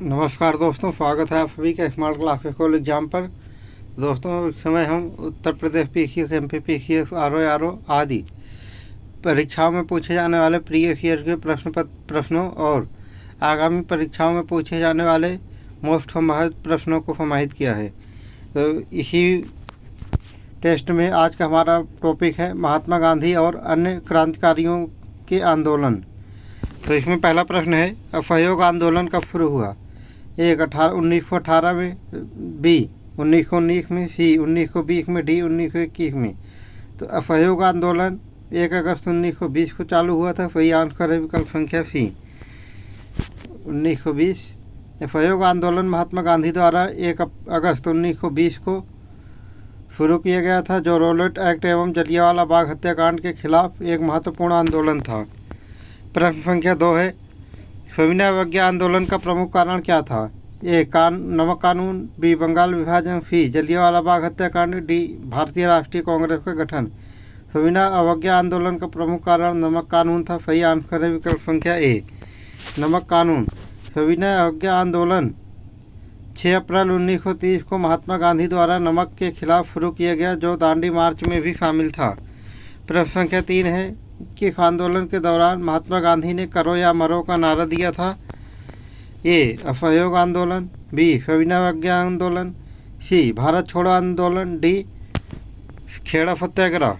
नमस्कार दोस्तों, स्वागत है आप सभी का स्मार्ट क्लास स्कूल एग्जाम पर। दोस्तों, इस समय हम Uttar Pradesh PCS, MP PCS, RO आदि परीक्षाओं में पूछे जाने वाले प्रीवियस ईयर के प्रश्नों और आगामी परीक्षाओं में पूछे जाने वाले मोस्ट संभावित प्रश्नों को समाहित किया है। तो इसी टेस्ट में आज का हमारा टॉपिक है महात्मा गांधी और अन्य क्रांतिकारियों के आंदोलन। तो इसमें पहला प्रश्न है, असहयोग आंदोलन कब शुरू हुआ? 1918 में, बी 1919 में, सी 1920 में, डी 1921 में। तो असहयोग आंदोलन 1 अगस्त 1920 को चालू हुआ था। सही आंसर है विकल्प संख्या सी 1920। असहयोग आंदोलन महात्मा गांधी द्वारा 1 अगस्त 1920 को शुरू किया गया था, जो रॉलेट एक्ट एवं जलियांवाला बाग हत्याकांड के खिलाफ एक महत्वपूर्ण आंदोलन था। प्रश्न संख्या 2 है, सविनय अवज्ञा आंदोलन का प्रमुख कारण क्या था? ए नमक कानून, बी बंगाल विभाजन, सी जलियांवाला बाग हत्याकांड, डी भारतीय राष्ट्रीय कांग्रेस का गठन। सविनय अवज्ञा आंदोलन का प्रमुख कारण नमक कानून था। सही आंसर है विकल्प संख्या ए नमक कानून। सविनय अवज्ञा आंदोलन 6 अप्रैल 1930 को महात्मा गांधी द्वारा नमक के खिलाफ शुरू किया गया, जो दांडी मार्च में भी शामिल था। प्रश्न संख्या 3 है, किस आंदोलन के दौरान महात्मा गांधी ने करो या मरो का नारा दिया था? ए असहयोग आंदोलन, बी सविनय अवज्ञा आंदोलन, सी भारत छोड़ो आंदोलन, डी खेड़ा सत्याग्रह।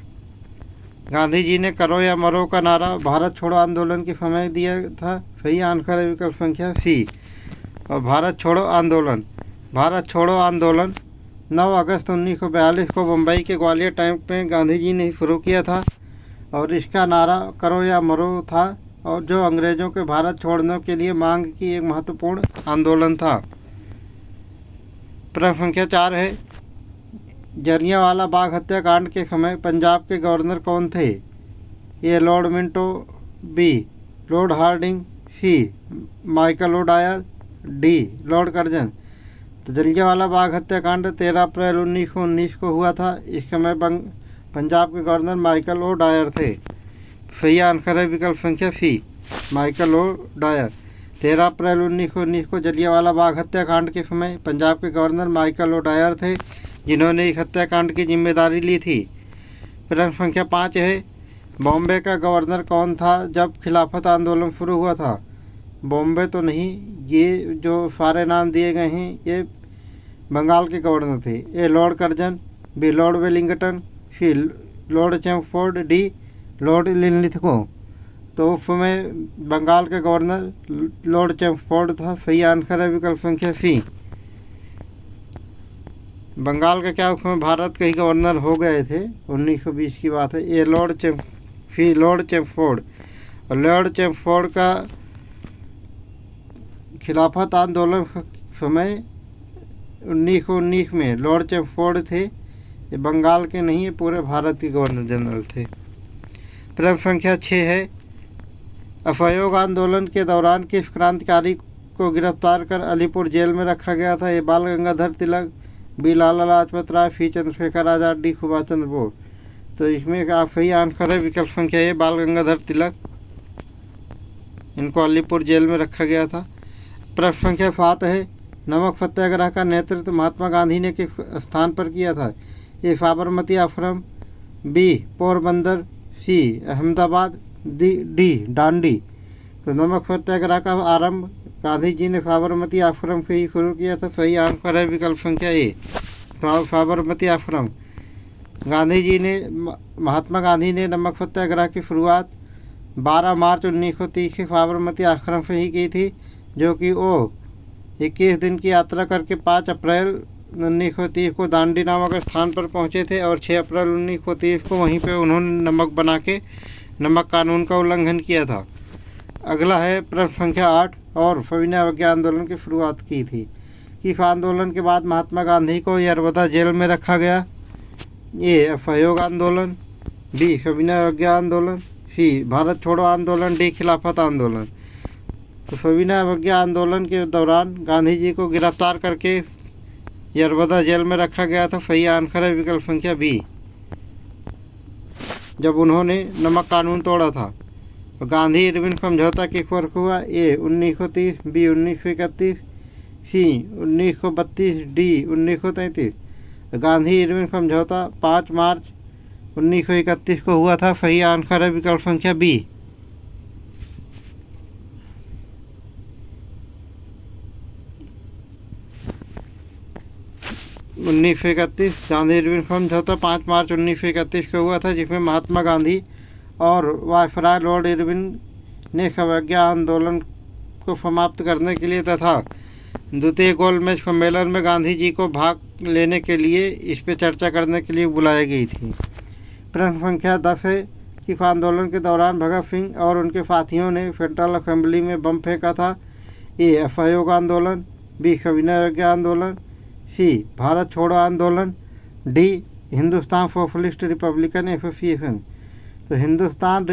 गांधी जी ने करो या मरो का नारा भारत छोड़ो आंदोलन के समय दिया था। सही आंसर है विकल्प संख्या सी और भारत छोड़ो आंदोलन। भारत छोड़ो आंदोलन 9 अगस्त 1942 को मुंबई के ग्वालियर टैंक में गांधी जी ने शुरू किया था और इसका नारा करो या मरो था, और जो अंग्रेज़ों के भारत छोड़ने के लिए मांग की एक महत्वपूर्ण आंदोलन था। प्रश्न संख्या 4 है, जलियांवाला बाग हत्याकांड के समय पंजाब के गवर्नर कौन थे? A Lord Minto, B Lord Hardinge, C Michael O'Dwyer, D Lord Curzon. तो जलियांवाला बाग हत्याकांड 13 अप्रैल 1919 को हुआ था। इस समय पंजाब के गवर्नर माइकल ओडायर थे। सही आंसर है विकल्प संख्या सी माइकल ओडायर। 13 अप्रैल 1919 को जलियांवाला बाग हत्याकांड के समय पंजाब के गवर्नर माइकल ओडायर थे, जिन्होंने इस हत्याकांड की जिम्मेदारी ली थी। प्रश्न संख्या 5 है, बॉम्बे का गवर्नर कौन था जब खिलाफत आंदोलन शुरू हुआ था? बॉम्बे तो नहीं, ये जो सारे नाम दिए गए हैं ये बंगाल के गवर्नर थे। A Lord Curzon, B Lord Wellington, C Lord Chelmsford, D Lord Linlithgow. तो उस समय बंगाल के गवर्नर लॉर्ड चैम्फोर्ड था। सही आंसर है विकल्प संख्या सी। बंगाल का क्या उस समय भारत के ही गवर्नर हो गए थे, 1920 की बात है। ये लॉर्ड चैम्फोर्ड। और लॉर्ड चैम्फोर्ड का खिलाफत आंदोलन समय 1919 में लॉर्ड चैम्फोर्ड थे। ये बंगाल के नहीं, ये पूरे भारत के गवर्नर जनरल थे। प्रश्न संख्या 6 है, असहयोग आंदोलन के दौरान किस क्रांतिकारी को गिरफ्तार कर अलीपुर जेल में रखा गया था? ये बाल गंगाधर तिलक, बी लाला लाजपत राय, सी चंद्रशेखर आजाद, डी सुभाष चंद्र बोस। तो इसमें आप सही आंसर है विकल्प संख्या ए बाल गंगाधर तिलक। इनको अलीपुर जेल में रखा गया था। प्रश्न संख्या 7 है, नमक सत्याग्रह का नेतृत्व महात्मा गांधी ने किस स्थान पर किया था? ए साबरमती आश्रम, बी पोरबंदर, सी अहमदाबाद, डी दांडी। तो नमक सत्याग्रह का आरंभ गांधी जी ने साबरमती आश्रम से ही शुरू किया था। सही आंसर है विकल्प संख्या ए साबरमती आश्रम। महात्मा गांधी ने नमक सत्याग्रह की शुरुआत 12 मार्च 1930 के साबरमती आश्रम से ही की थी, जो कि वो 21 दिन की यात्रा करके 5 अप्रैल 1930 को दांडी नामक स्थान पर पहुंचे थे और 6 अप्रैल 1930 को वहीं पे उन्होंने नमक बना के नमक कानून का उल्लंघन किया था। अगला है प्रश्न संख्या 8, और सविनय अवज्ञा आंदोलन की शुरुआत की थी। किस आंदोलन के बाद महात्मा गांधी को यरवदा जेल में रखा गया? ए असहयोग आंदोलन, बी सविनय अवज्ञा आंदोलन, सी भारत छोड़ो आंदोलन, डी खिलाफत आंदोलन। तो सविनय अवज्ञा आंदोलन के दौरान गांधी जी को गिरफ्तार करके यरवदा जेल में रखा गया था। सही आंसर है विकल्प संख्या बी, जब उन्होंने नमक कानून तोड़ा था। गांधी इरविन समझौता किस वर्ष हुआ? ए 1930, बी 1931, सी 1932, डी 1933। गांधी इरविन समझौता 5 मार्च 1931 को हुआ था। सही आंसर है विकल्प संख्या बी। 1931 गांधी इरविन समझौता 5 मार्च 1931 को हुआ था, जिसमें महात्मा गांधी और वायसराय लॉर्ड इरविन ने सवैज्ञा आंदोलन को समाप्त करने के लिए तथा द्वितीय गोलमेज सम्मेलन में गांधी जी को भाग लेने के लिए इस पर चर्चा करने के लिए बुलाई गई थी। प्रश्न संख्या 10 है। किस आंदोलन के दौरान भगत सिंह और उनके साथियों ने सेंट्रल असेंबली में बम फेंका था? ए असहयोग आंदोलन, बी सविनय अवज्ञा आंदोलन, सी भारत छोड़ो आंदोलन, D Hindustan socialist Republican association. तो हिंदुस्तान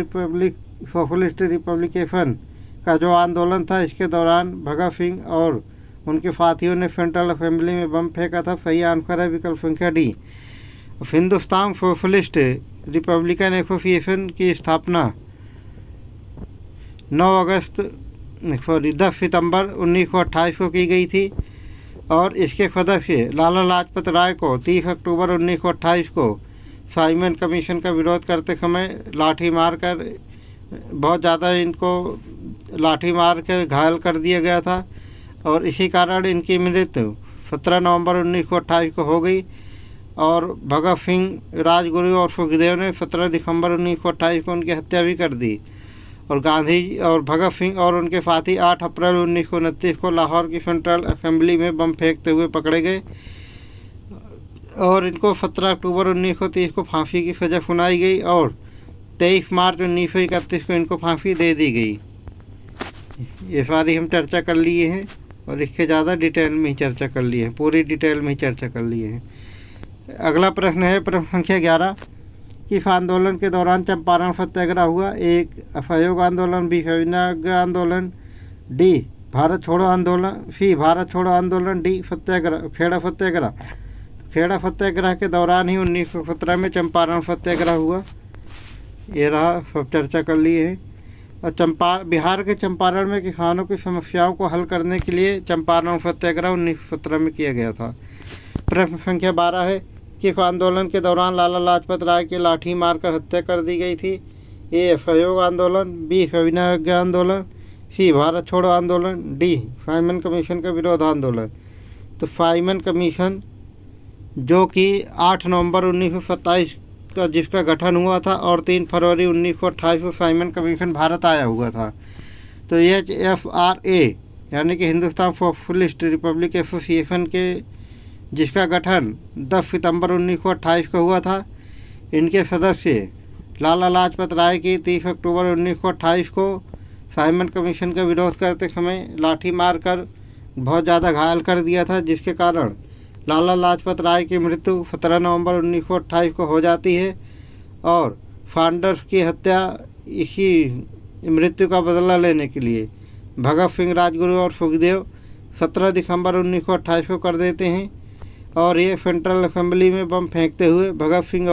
सोशलिस्ट रिपब्लिकेशन का जो आंदोलन था, इसके दौरान भगत सिंह और उनके साथियों ने सेंट्रल असेंबली में बम फेंका था। सही आंसर है विकल्प संख्या D. Hindustan socialist Republican association की स्थापना 10 सितंबर 1928 को की गई थी और इसके सदस्य लाला लाजपत राय को 30 अक्टूबर 1928 को साइमन कमीशन का विरोध करते समय लाठी मारकर बहुत ज़्यादा इनको लाठी मार कर घायल कर दिया गया था और इसी कारण इनकी मृत्यु 17 नवंबर 1928 को हो गई। और भगत सिंह, राजगुरु और सुखदेव ने 17 दिसंबर 1928 को उनकी हत्या भी कर दी। और गांधी और भगत सिंह और उनके साथी 8 अप्रैल 1929 को लाहौर की सेंट्रल असेंबली में बम फेंकते हुए पकड़े गए और इनको 17 अक्टूबर 1930 को फांसी की सज़ा सुनाई गई और 23 मार्च 1931 को इनको फांसी दे दी गई। ये सारी हम चर्चा कर लिए हैं और इसके ज़्यादा डिटेल में ही चर्चा कर लिए हैं, पूरी डिटेल में ही चर्चा कर लिए हैं। अगला प्रश्न है प्रश्न संख्या 11। किस आंदोलन के दौरान चंपारण सत्याग्रह हुआ? एक असहयोग आंदोलन, बी सविनय आंदोलन, डी भारत छोड़ो आंदोलन, सी भारत छोड़ो आंदोलन, डी सत्याग्रह खेड़ा सत्याग्रह। खेड़ा सत्याग्रह के दौरान ही 1917 में चंपारण सत्याग्रह हुआ। ये रहा, सब चर्चा कर लिए हैं। और बिहार के चंपारण में किसानों की समस्याओं को हल करने के लिए चंपारण सत्याग्रह 1917 में किया गया था। प्रश्न संख्या 12 है। किस आंदोलन के दौरान लाला लाजपत राय की लाठी मारकर हत्या कर दी गई थी? ए असहयोग आंदोलन, बी सविनय अवज्ञा आंदोलन, सी भारत छोड़ो आंदोलन, डी साइमन कमीशन का विरोध आंदोलन। तो साइमन कमीशन जो कि 8 नवंबर 1927 का जिसका गठन हुआ था और 3 फरवरी 1928 को साइमन कमीशन भारत आया हुआ था। तो HFRA यानी कि हिंदुस्तान सोशलिस्ट रिपब्लिक एसोसिएशन के जिसका गठन 10 सितंबर 1928 को हुआ था, इनके सदस्य लाला लाजपत राय की 30 अक्टूबर 1928 को साइमन कमीशन का विरोध करते समय लाठी मारकर बहुत ज़्यादा घायल कर दिया था, जिसके कारण लाला लाजपत राय की मृत्यु 17 नवंबर 1928 को हो जाती है और सैंडर्स की हत्या इसी मृत्यु का बदला लेने के लिए भगत सिंह, राजगुरु और सुखदेव 17 दिसंबर 1928 को कर देते हैं और ये सेंट्रल असेंबली में बम फेंकते हुए भगत सिंह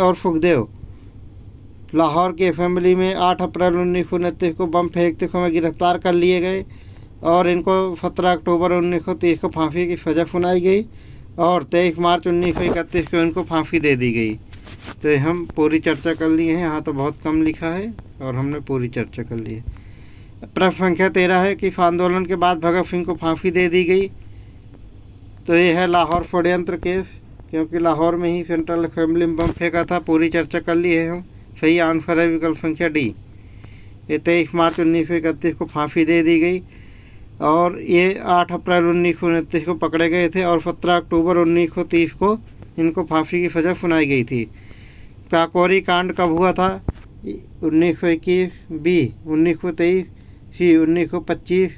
और सुखदेव लाहौर की असेंबली में 8 अप्रैल 1929 को बम फेंकते समय गिरफ्तार कर लिए गए और इनको 17 अक्टूबर 1930 को फांसी की सज़ा सुनाई गई और 23 मार्च 1931 को इनको फांसी दे दी गई। तो हम पूरी चर्चा कर लिए हैं। यहाँ तो बहुत कम लिखा है और हमने पूरी चर्चा कर ली है। प्रश्न संख्या 13 है कि इस आंदोलन के बाद भगत सिंह को फांसी दे दी गई। तो ये है लाहौर षड्यंत्र केस, क्योंकि लाहौर में ही सेंट्रल असेंबली में बम फेंका था। पूरी चर्चा कर ली है हम। सही आंसर है विकल्प संख्या डी। ये 23 मार्च 1931 को फांसी दे दी गई और ये 8 अप्रैल 1929 को पकड़े गए थे और 17 अक्टूबर 1930 को इनको फांसी की सज़ा सुनाई गई थी। काकोरी कांड कब हुआ था? 1921, बी 1923, सी 1925,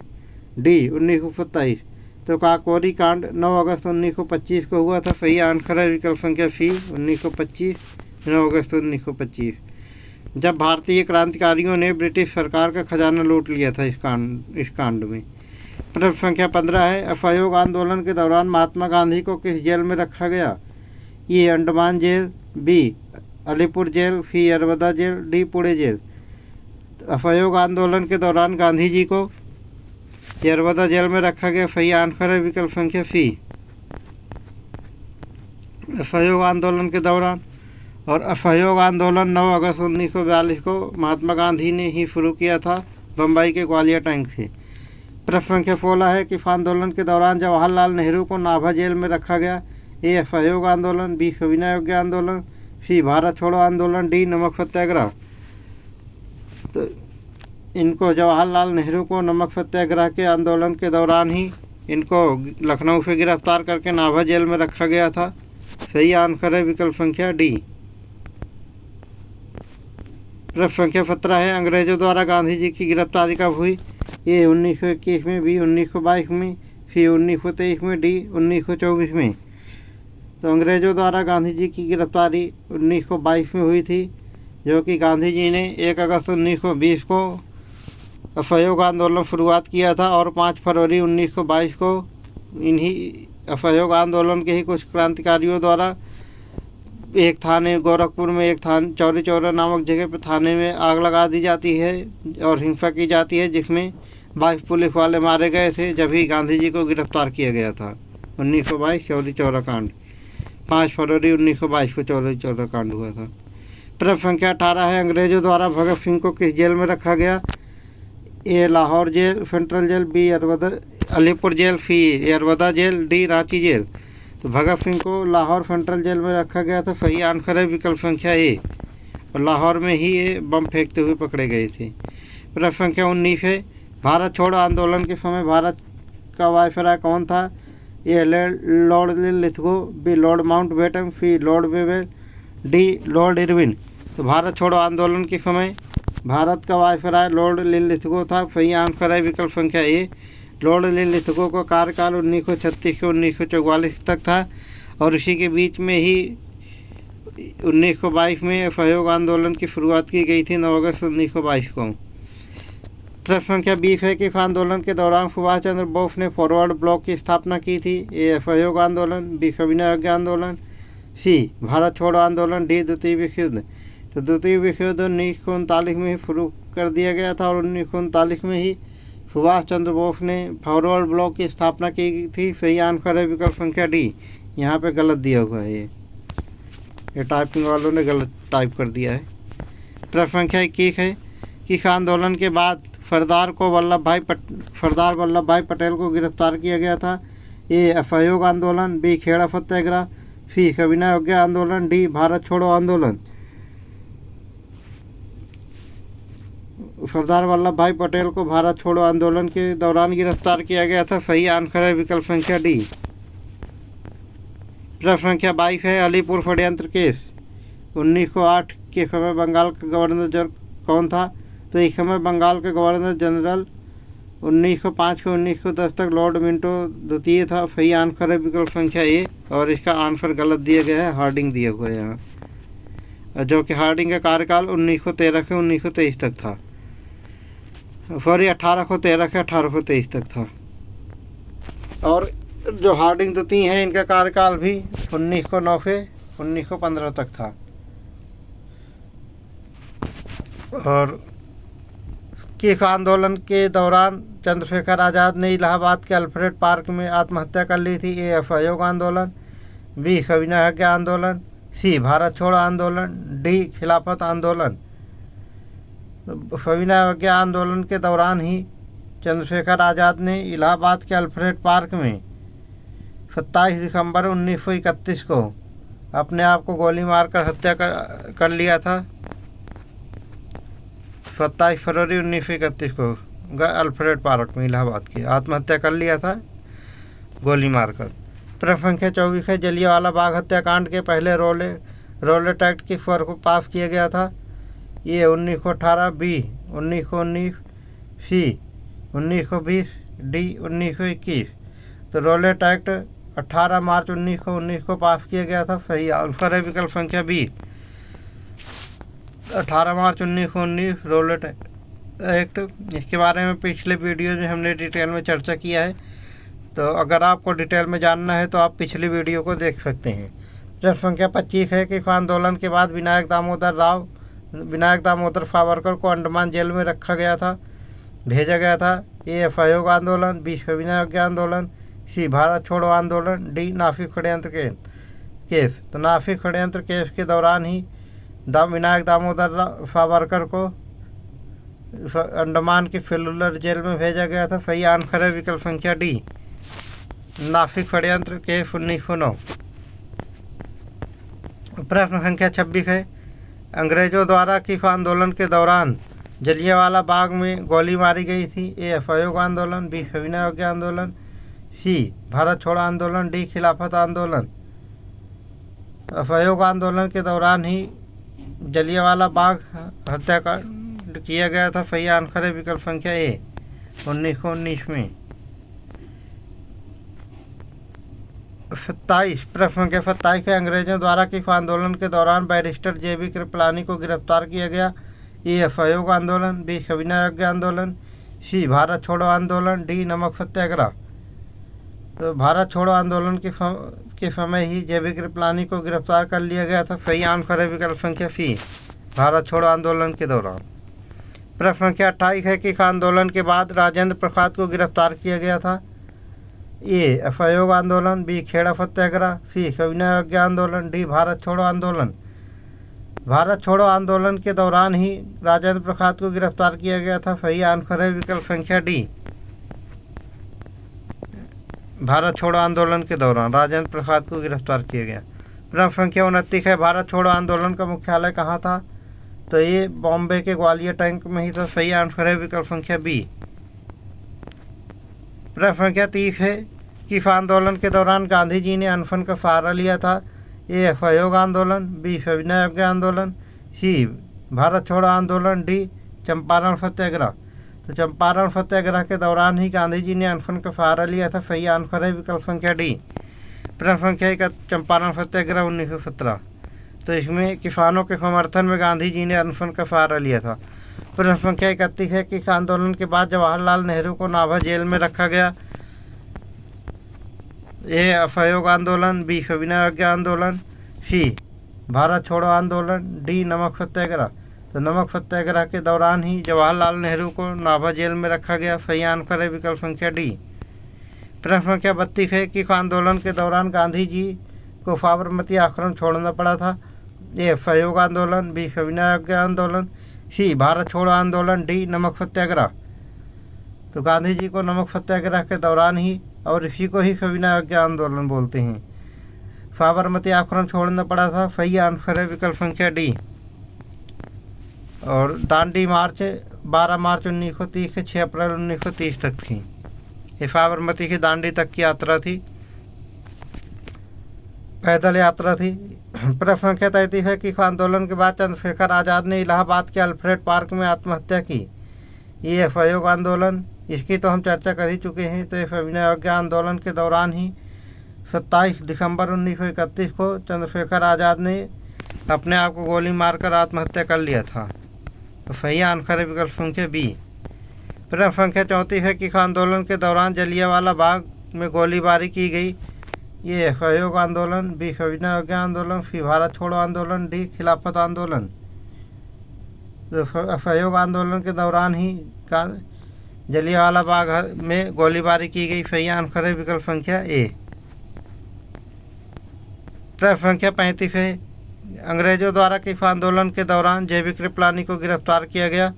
डी 1927। तो काकोरी कांड 9 अगस्त 1925 को हुआ था। सही आंसर है विकल्प संख्या सी 1925, 9 अगस्त 1925, जब भारतीय क्रांतिकारियों ने ब्रिटिश सरकार का खजाना लूट लिया था इस कांड में। प्रश्न संख्या 15 है। असहयोग आंदोलन के दौरान महात्मा गांधी को किस जेल में रखा गया? A Andaman jail, B Alipore jail, C Narmada jail, D Pune jail. असहयोग आंदोलन के दौरान गांधी जी को यरवदा जेल में रखा गया। सही आंसर है विकल्प संख्या सी। असहयोग आंदोलन के दौरान और असहयोग आंदोलन 9 अगस्त 1942 को महात्मा गांधी ने ही शुरू किया था बम्बई के ग्वालियर टैंक से। प्रश्न संख्या 16 है कि इस आंदोलन के दौरान जवाहरलाल नेहरू को नाभा जेल में रखा गया। ए असहयोग आंदोलन, बी सविनय योग्य आंदोलन, सी भारत छोड़ो आंदोलन, डी नमक सत्याग्रह। तो इनको जवाहरलाल नेहरू को नमक सत्याग्रह के आंदोलन के दौरान ही इनको लखनऊ से गिरफ्तार करके नाभा जेल में रखा गया था। सही आंसर है विकल्प संख्या डी। प्रश्न संख्या 17 है अंग्रेजों द्वारा गांधी जी की गिरफ्तारी कब हुई। ए 1921 में, बी 1922 में, सी 1923 में, डी 1924 में। तो अंग्रेजों द्वारा गांधी जी की गिरफ्तारी 1922 में हुई थी, जो कि गांधी जी ने 1 अगस्त 1920 को असहयोग आंदोलन शुरुआत किया था और 5 फरवरी 1922 को इन्हीं असहयोग आंदोलन के ही कुछ क्रांतिकारियों द्वारा एक थाने गोरखपुर में एक थाने चौरी चौरा नामक जगह पर थाने में आग लगा दी जाती है और हिंसा की जाती है, जिसमें 22 पुलिस वाले मारे गए थे जब ही गांधी जी को गिरफ्तार किया गया था। 1922 चौरी चौरा कांड, 5 फरवरी 1922 को चौरी चौरा कांड हुआ था। प्रश्न संख्या 18 है अंग्रेजों द्वारा भगत सिंह को किस जेल में रखा गया। A Lahore jail, central jail, B Alipore jail, C Yerwada jail, D Ranchi jail. तो भगत सिंह को लाहौर सेंट्रल जेल में रखा गया था। सही आंसर है विकल्प संख्या ए। और लाहौर में ही ये बम फेंकते हुए पकड़े गए थे। प्रश्न संख्या 19 है भारत छोड़ो आंदोलन के समय भारत का वायसराय कौन था। A Lord Lithgow, B Lord Mountbatten, C Lord Wavell, D Lord Irwin. तो भारत छोड़ो आंदोलन के समय भारत का वायसराय लॉर्ड लिथगो था। सही आंसर है विकल्प संख्या ए। लॉर्ड लिथगो का कार्यकाल 1936 से 1944 तक था और इसी के बीच में ही 1922 में असहयोग आंदोलन की शुरुआत की गई थी 9 अगस्त 1922 को। प्रश्न संख्या 20 है कि इस आंदोलन के दौरान सुभाष चंद्र बोस ने फॉरवर्ड ब्लॉक की स्थापना की थी। ए असहयोग आंदोलन, बी सविनय योग्य आंदोलन, सी भारत छोड़ो आंदोलन, डी द्वितीय विश्व युद्ध। तो द्वितीय विश्व युद्ध 1939 में ही शुरू कर दिया गया था और 1939 में ही सुभाष चंद्र बोस ने फॉरवर्ड ब्लॉक की स्थापना की थी। सही आंसर है विकल्प संख्या डी। यहाँ पे गलत दिया हुआ है, ये टाइपिंग वालों ने गलत टाइप कर दिया है। प्रश्न संख्या 21 है कि इस आंदोलन के बाद सरदार वल्लभ भाई पटेल को गिरफ्तार किया गया था। ए असहयोग आंदोलन, बी खेड़ा सत्याग्रह, सी सविनय योग्य आंदोलन, डी भारत छोड़ो आंदोलन। सरदार वल्लभ भाई पटेल को भारत छोड़ो आंदोलन के दौरान गिरफ्तार किया गया था। सही आंसर है विकल्प संख्या डी। प्रश्न संख्या 22 है अलीपुर षड्यंत्र केस 1908 के समय बंगाल का गवर्नर जनरल कौन था। तो इस समय बंगाल के गवर्नर जनरल 1905 से 1910 तक लॉर्ड मिंटो द्वितीय था। सही आंसर है विकल्प संख्या ए और इसका आंसर गलत दिया गया है, हार्डिंग दिया हुआ है यहाँ, जो कि हार्डिंग का कार्यकाल 1913 से 1923 तक था। सॉरी 1813 से 1823 तक था। और जो हार्डिंग द्वितीय है इनका कार्यकाल भी 1909 से 1915 तक था। और किस आंदोलन के दौरान चंद्रशेखर आज़ाद ने इलाहाबाद के अल्फ्रेड पार्क में आत्महत्या कर ली थी। ए असहयोग आंदोलन, बी सविनय योग्य आंदोलन, सी भारत छोड़ो आंदोलन, डी खिलाफत आंदोलन। सविनय योग्य आंदोलन के दौरान ही चंद्रशेखर आज़ाद ने इलाहाबाद के अल्फ्रेड पार्क में 27 दिसंबर 1931 को अपने आप को गोली मारकर हत्या कर लिया था। 27 फरवरी 1931 को अल्फ्रेड पार्क में इलाहाबाद की आत्महत्या कर लिया था गोली मारकर। प्रश्न संख्या 24 है जलियांवाला बाग हत्याकांड के पहले रॉलेट एक्ट किस वर्ष को पास किया गया था। ये 1918, बी 1919, सी 1920, डी 1921। तो रॉलेट एक्ट 18 मार्च 1919 को पास किया गया था। सही आंसर है विकल्प संख्या बी 18 मार्च 1919 रॉलेट एक्ट। इसके बारे में पिछले वीडियो में हमने डिटेल में चर्चा किया है, तो अगर आपको डिटेल में जानना है तो आप पिछली वीडियो को देख सकते हैं। प्रश्न संख्या 25 है कि आंदोलन के बाद विनायक दामोदर राव विनायक दामोदर सावरकर को अंडमान जेल में रखा गया था, भेजा गया था। ए असहयोग आंदोलन, बी सविनय अवज्ञा आंदोलन, सी भारत छोड़ो आंदोलन, डी नासिक षड्यंत्र केस। तो नासिक षड्यंत्र केस के दौरान ही विनायक दामोदर सावरकर को अंडमान की सेलुलर जेल में भेजा गया था। सही आंसर है विकल्प संख्या डी, नासिक षड्यंत्र केस 1909। प्रश्न संख्या 26 है, अंग्रेजों द्वारा किस आंदोलन के दौरान जलियांवाला बाग में गोली मारी गई थी? ए असहयोग आंदोलन, बी सविनय अवज्ञा आंदोलन, सी भारत छोड़ो आंदोलन, डी खिलाफत आंदोलन। असहयोग आंदोलन के दौरान ही जलियांवाला बाग हत्याकांड किया गया था। सही आंसर है विकल्प संख्या ए, 1919 में। 27 प्रश्न संख्या 27 है, अंग्रेजों द्वारा किस आंदोलन के दौरान बैरिस्टर JB कृपलानी को गिरफ्तार किया गया? ए असहयोग आंदोलन, बी सविनय अवज्ञा आंदोलन, सी भारत छोड़ो आंदोलन, डी नमक सत्याग्रह। तो भारत छोड़ो आंदोलन के समय ही JB कृपलानी को गिरफ्तार कर लिया गया था। सही आंसर है विकल्प संख्या सी, भारत छोड़ो आंदोलन के दौरान। प्रश्न संख्या 28 है, किस आंदोलन के बाद राजेंद्र प्रसाद को गिरफ्तार किया गया था? ए असहयोग आंदोलन, बी खेड़ा सत्याग्रह, सी सविनय अवज्ञा आंदोलन, डी भारत छोड़ो आंदोलन। भारत छोड़ो आंदोलन के दौरान ही राजेंद्र प्रसाद को गिरफ्तार किया गया था। सही आंसर है विकल्प संख्या डी, भारत छोड़ो आंदोलन के दौरान राजेंद्र प्रसाद को गिरफ्तार किया गया। प्रश्न संख्या 29 है, भारत छोड़ो आंदोलन का मुख्यालय कहाँ था? तो ये बॉम्बे के ग्वालियर टैंक में ही था। सही आंसर है विकल्प संख्या बी। प्रश्न संख्या 30 है, किस आंदोलन के दौरान गांधी जी ने अनशन का सहारा लिया था? ए असहयोग आंदोलन, बी सविनय अवज्ञा आंदोलन, सी भारत छोड़ो आंदोलन, डी चंपारण सत्याग्रह। तो चंपारण सत्याग्रह के दौरान ही गांधी जी ने अनशन का सहारा लिया था। सही आंसर है विकल्प संख्या डी, प्रश्न संख्या 1 चंपारण सत्याग्रह 1917। तो इसमें किसानों के समर्थन में गांधी जी ने अनशन का सहारा लिया था। प्रश्न संख्या 31 है, किस आंदोलन के बाद जवाहरलाल नेहरू को नाभा जेल में रखा गया? ए असहयोग आंदोलन, बी सविनय अवज्ञा आंदोलन, सी भारत छोड़ो आंदोलन, डी नमक सत्याग्रह। तो नमक सत्याग्रह के दौरान ही जवाहरलाल नेहरू को नाभा जेल में रखा गया। सही आंसर है विकल्प संख्या डी। प्रश्न संख्या 32 है, किस आंदोलन के दौरान गांधी जी को साबरमती आश्रम छोड़ना पड़ा था? ए असहयोग आंदोलन, बी सविनय अवज्ञा आंदोलन, सी भारत छोड़ो आंदोलन, डी नमक सत्याग्रह। तो गांधी जी को नमक सत्याग्रह के दौरान ही, और इसी को ही सविनय अवज्ञा आंदोलन बोलते हैं, साबरमती आश्रम छोड़ना पड़ा था। सही आंसर है विकल्प संख्या डी। और दांडी मार्च 12 मार्च 1930 से 6 अप्रैल 1930 तक थी। ये साबरमती की दांडी तक की यात्रा थी, पैदल यात्रा थी। प्रश्न संख्या 33 है, किस आंदोलन के बाद चंद्रशेखर आज़ाद ने इलाहाबाद के अल्फ्रेड पार्क में आत्महत्या की? ये असहयोग आंदोलन, इसकी तो हम चर्चा कर ही चुके हैं। तो ये सविनय अवज्ञा आंदोलन के दौरान ही 27 दिसंबर 1931 को चंद्रशेखर आज़ाद ने अपने आप को गोली मारकर आत्महत्या कर लिया था। तो सही आंसर है विकल्प संख्या बी। प्रश्न संख्या 34 है, किस आंदोलन के दौरान जलियांवाला बाग में गोलीबारी की गई? ये असहयोग आंदोलन, बी सविनय अवज्ञा आंदोलन, सी भारत छोड़ो आंदोलन, डी खिलाफत आंदोलन। तो असहयोग आंदोलन के दौरान ही जलियांवाला बाग में गोलीबारी की गई। सही आंसर है विकल्प संख्या ए। प्रश्न संख्या 35 है, अंग्रेजों द्वारा किस आंदोलन के दौरान JB कृपलानी को गिरफ्तार किया गया?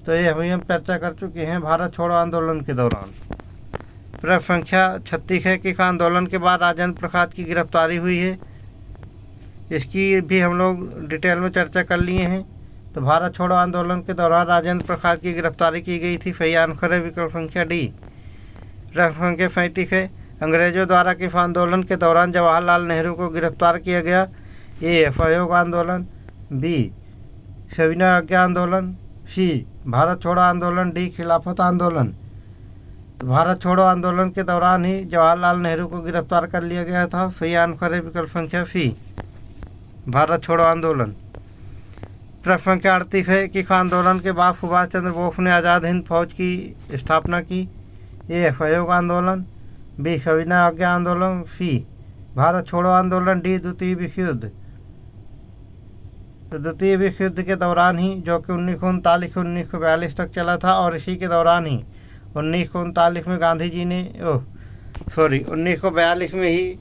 तो ये अभी हम चर्चा कर चुके हैं, भारत छोड़ो आंदोलन के दौरान। प्रश्न संख्या 36 है, किस आंदोलन के बाद राजेंद्र प्रसाद की गिरफ्तारी हुई है? इसकी भी हम लोग डिटेल में चर्चा कर लिए हैं। तो भारत छोड़ो आंदोलन के दौरान राजेंद्र प्रसाद की गिरफ्तारी की गई थी। सही आंसर है विकल्प संख्या डी। प्रश्न संख्या 37 है, अंग्रेजों द्वारा किस आंदोलन के दौरान जवाहरलाल नेहरू को गिरफ्तार किया गया? ए असहयोग आंदोलन, बी सविनय अवज्ञा आंदोलन, सी भारत छोड़ो आंदोलन, डी खिलाफत आंदोलन। भारत छोड़ो आंदोलन के दौरान ही जवाहरलाल नेहरू को गिरफ्तार कर लिया गया था। सही आंसर है विकल्प संख्या सी, भारत छोड़ो आंदोलन। प्रश्न संख्या 38 है, किस आंदोलन के बाद सुभाष चंद्र बोस ने आज़ाद हिंद फौज की स्थापना की? ए असहयोग आंदोलन, बी सविनय अवज्ञा आंदोलन, सी भारत छोड़ो आंदोलन, डी द्वितीय विश्व युद्ध। तो द्वितीय विश्व युद्ध के दौरान ही, जो कि 1939 से 1942 तक चला था, और इसी के दौरान ही 1939 में गांधी जी ने 1942 में ही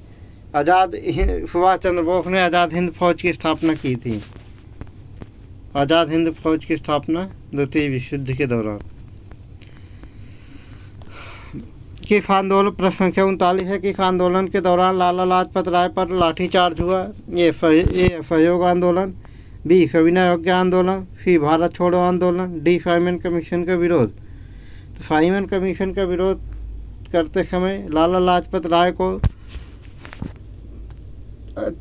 सुभाष चंद्र बोस ने आज़ाद हिंद फौज की स्थापना की थी। आज़ाद हिंद फौज की स्थापना द्वितीय विश्व युद्ध के दौरान। किस आंदोलन, प्रश्न संख्या 39 है, किस आंदोलन के दौरान लाला लाजपत राय पर लाठीचार्ज हुआ? ए असहयोग आंदोलन, बी सविनय अवज्ञा आंदोलन, सी भारत छोड़ो आंदोलन, डी साइमन कमीशन का विरोध। तो साइमन कमीशन का विरोध करते समय लाला लाजपत राय को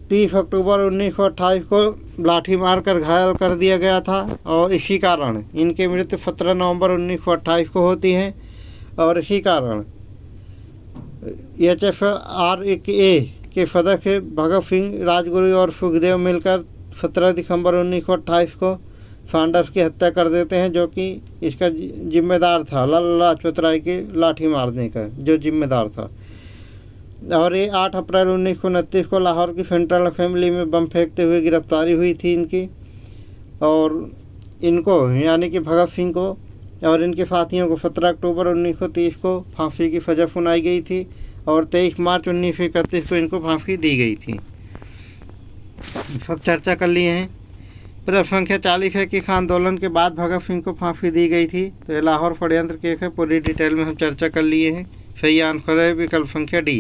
30 अक्टूबर 1928 को लाठी मारकर घायल कर दिया गया था, और इसी कारण इनकी मृत्यु 17 नवंबर 1928 को होती है। और इसी कारण HFRA के सदस्य भगत सिंह, राजगुरु और सुखदेव मिलकर 17 दिसंबर 1928 को सैंडर्स की हत्या कर देते हैं, जो कि इसका जिम्मेदार था, लाला लाजपत राय के लाठी मारने का जो जिम्मेदार था। और ये 8 अप्रैल 1929 को लाहौर की सेंट्रल असेंबली में बम फेंकते हुए गिरफ्तारी हुई थी इनकी, और इनको यानी कि भगत सिंह को और इनके साथियों को 17 अक्टूबर 1930 को फांसी की सज़ा सुनाई गई थी, और 23 मार्च 1931 को इनको फांसी दी गई थी। सब चर्चा कर लिए हैं। प्रश्न संख्या 40 है, किस आंदोलन के बाद भगत सिंह को फांसी दी गई थी? तो ये लाहौर षड्यंत्र केस है, पूरी डिटेल में हम चर्चा कर लिए हैं। सही आंसर है विकल्प संख्या डी।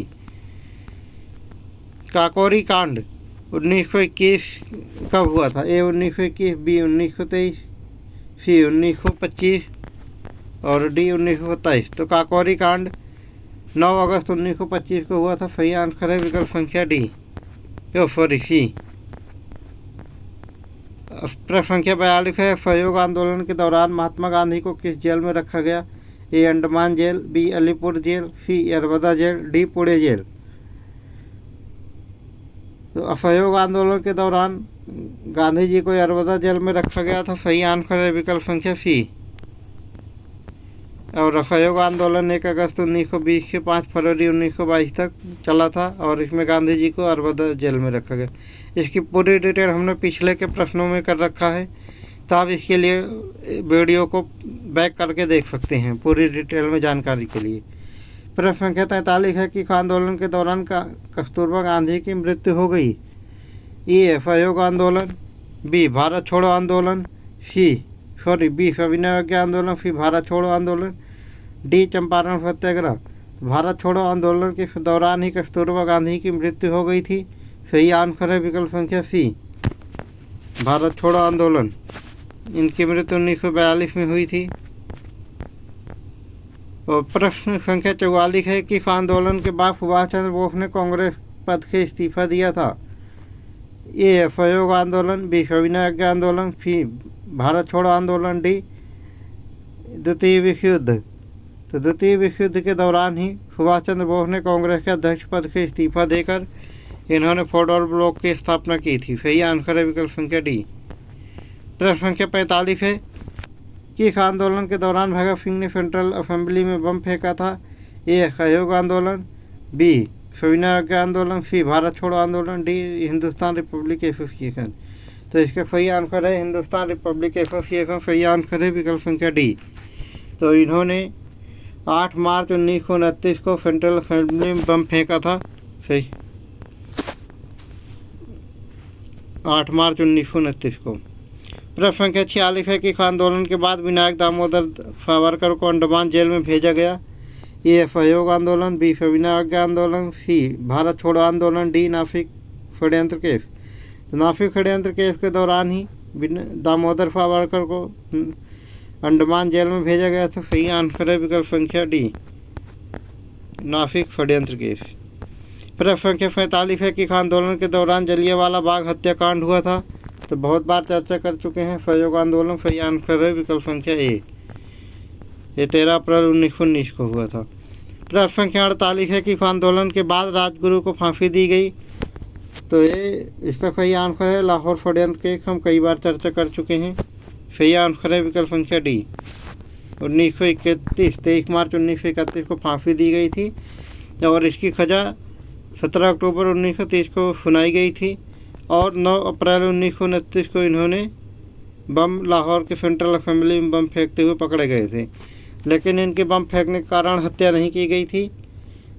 काकोरी कांड 1921 कब हुआ था? ए 1921, बी 1923, सी 1925 और डी 1927। तो काकोरी कांड 9 अगस्त 1925 को हुआ था। सही आंसर है विकल्प संख्या डी, सी। प्रश्न संख्या 42 है, सहयोग आंदोलन के दौरान महात्मा गांधी को किस जेल में रखा गया? A Andaman jail, B Alipore jail, C Yerwada jail, D Pune jail. तो असहयोग आंदोलन के दौरान गांधी जी को यरवदा जेल में रखा गया था। सही आंसर है विकल्प संख्या सी। और असहयोग आंदोलन 1 अगस्त 1920 से 5 फरवरी 1922 तक चला था, और इसमें गांधी जी को यरवदा जेल में रखा गया। इसकी पूरी डिटेल हमने पिछले के प्रश्नों में कर रखा है, तो आप इसके लिए वीडियो को बैक करके देख सकते हैं पूरी डिटेल में जानकारी के लिए। प्रश्न संख्या 43 है, कि आंदोलन के दौरान कस्तूरबा गांधी की मृत्यु हो गई? ए असहयोग आंदोलन, बी भारत छोड़ो आंदोलन, बी सविनय अवज्ञा आंदोलन, सी भारत छोड़ो आंदोलन, डी चंपारण सत्याग्रह। भारत छोड़ो आंदोलन के दौरान ही कस्तूरबा गांधी की मृत्यु हो गई थी। सही आंसर है विकल्प संख्या सी, भारत छोड़ो आंदोलन। इनकी मृत्यु 1942 में हुई थी। और प्रश्न संख्या 44 है, कि आंदोलन के बाद सुभाष चंद्र बोस ने कांग्रेस पद से इस्तीफा दिया था? ए असहयोग आंदोलन, बी सविनय अवज्ञा आंदोलन, सी भारत छोड़ो आंदोलन, डी द्वितीय विश्व युद्ध। तो द्वितीय विश्व युद्ध के दौरान ही सुभाष चंद्र बोस ने कांग्रेस के अध्यक्ष पद से इस्तीफा देकर इन्होंने फॉरवर्ड ब्लॉक की स्थापना की थी। सही आंसर है विकल्प संख्या डी। प्रश्न संख्या 45 है, किस आंदोलन के दौरान भगत सिंह ने सेंट्रल असेंबली में बम फेंका था? ए असहयोग आंदोलन, बी सविनय अवज्ञा आंदोलन, सी भारत छोड़ो आंदोलन, डी हिंदुस्तान रिपब्लिक एसोसिएशन। तो इसका सही आंसर है हिंदुस्तान रिपब्लिक एसोसिएशन। सही आंसर है विकल्प संख्या डी। तो इन्होंने 8 मार्च 1929 को सेंट्रल असेंबली में बम फेंका था। सही, 8 मार्च 1929 को। प्रश्न संख्या 46 है, कि आंदोलन के बाद विनायक दामोदर सावरकर को अंडमान जेल में भेजा गया? ए असहयोग आंदोलन, बी सविनय अवज्ञा आंदोलन, सी भारत छोड़ो आंदोलन, डी नासिक षड्यंत्र केस। तो नासिक षड्यंत्र केस के दौरान ही दामोदर सावरकर को अंडमान जेल में भेजा गया था। सही आंसर है विकल्प संख्या डी, नासिक षड्यंत्र केस। प्रश्न संख्या 47 है, कि आंदोलन के दौरान जलियांवाला बाग हत्याकांड हुआ था? तो बहुत बार चर्चा कर चुके हैं, सहयोग आंदोलन। सही आंसर है विकल्प संख्या ए, ये 13 अप्रैल 1919 को हुआ था। प्रश्न संख्या 48 है, कि आंदोलन के बाद राजगुरु को फांसी दी गई? तो ये इसका सही आंसर है लाहौर षड्यंत्र केस। हम कई बार चर्चा कर चुके हैं। सही आंसर है विकल्प संख्या डी, 1931, 23 मार्च 1931 को फांसी दी गई थी, और इसकी सज़ा 17 अक्टूबर 1930 को सुनाई गई थी। और 9 अप्रैल 1929 को इन्होंने बम लाहौर के सेंट्रल असेंबली में बम फेंकते हुए पकड़े गए थे, लेकिन इनके बम फेंकने के कारण हत्या नहीं की गई थी।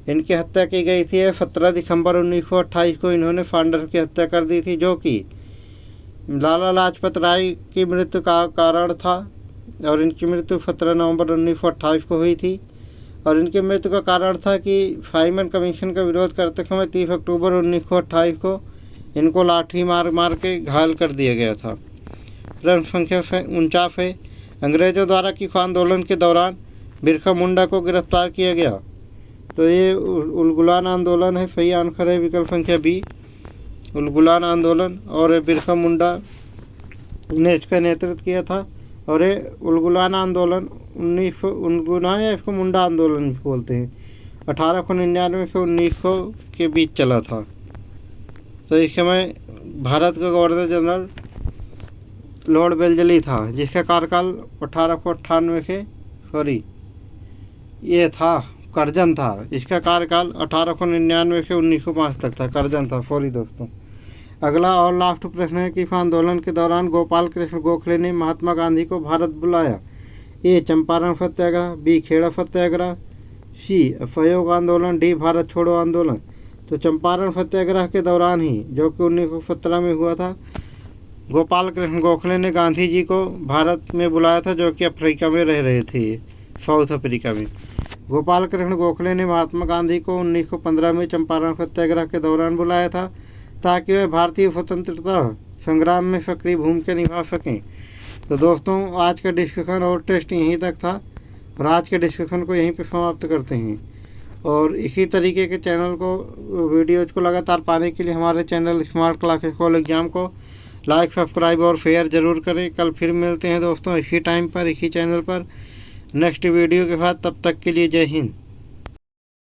इनकी हत्या की गई थी 17 दिसंबर 1928 को इन्होंने फांडर की हत्या कर दी थी, जो कि लाला लाजपत राय की मृत्यु का कारण था। और इनकी मृत्यु 17 नवंबर 1928 को हुई थी। और इनकी मृत्यु का कारण था कि फाइमन कमीशन का विरोध करते समय 30 अक्टूबर 1928 को इनको लाठी मार के घायल कर दिया गया था। प्रश्न संख्या 49 है, अंग्रेजों द्वारा किस आंदोलन के दौरान बिरसा मुंडा को गिरफ्तार किया गया? तो ये उलगुलान आंदोलन है। सही आंसर है विकल्प संख्या बी, उलगुलान आंदोलन। और बिरसा मुंडा ने इसका नेतृत्व किया था। और ये उलगुलान आंदोलन 1919 या इसको मुंडा आंदोलन भी बोलते हैं, 1899 से 1900 के बीच चला था। तो इस समय भारत का गवर्नर जनरल लॉर्ड वेल्जली था, जिसका कार्यकाल 1898 से ये था करजन था। इसका कार्यकाल 1899 से 1905 तक था, करजन था। दोस्तों, अगला और लास्ट प्रश्न है, किस आंदोलन के दौरान गोपाल कृष्ण गोखले ने महात्मा गांधी को भारत बुलाया? ए चंपारण सत्याग्रह, बी खेड़ा सत्याग्रह, सी असहयोग आंदोलन, डी भारत छोड़ो आंदोलन। तो चंपारण सत्याग्रह के दौरान ही, जो कि 1917 में हुआ था, गोपाल कृष्ण गोखले ने गांधी जी को भारत में बुलाया था, जो कि अफ्रीका में रह रहे थे, साउथ अफ्रीका में। गोपाल कृष्ण गोखले ने महात्मा गांधी को 1915 में चंपारण सत्याग्रह के दौरान बुलाया था, ताकि वह भारतीय स्वतंत्रता संग्राम में सक्रिय भूमिका निभा सकें। तो दोस्तों, आज का डिस्कशन और टेस्ट यहीं तक था, और आज के डिस्कशन को यहीं पर समाप्त करते हैं। और इसी तरीके के चैनल को, वीडियोज को लगातार पाने के लिए हमारे channel smart classes call exam को लाइक, सब्सक्राइब और शेयर जरूर करें। कल फिर मिलते हैं दोस्तों इसी टाइम पर, इसी चैनल पर, नेक्स्ट वीडियो के साथ। तब तक के लिए जय हिंद।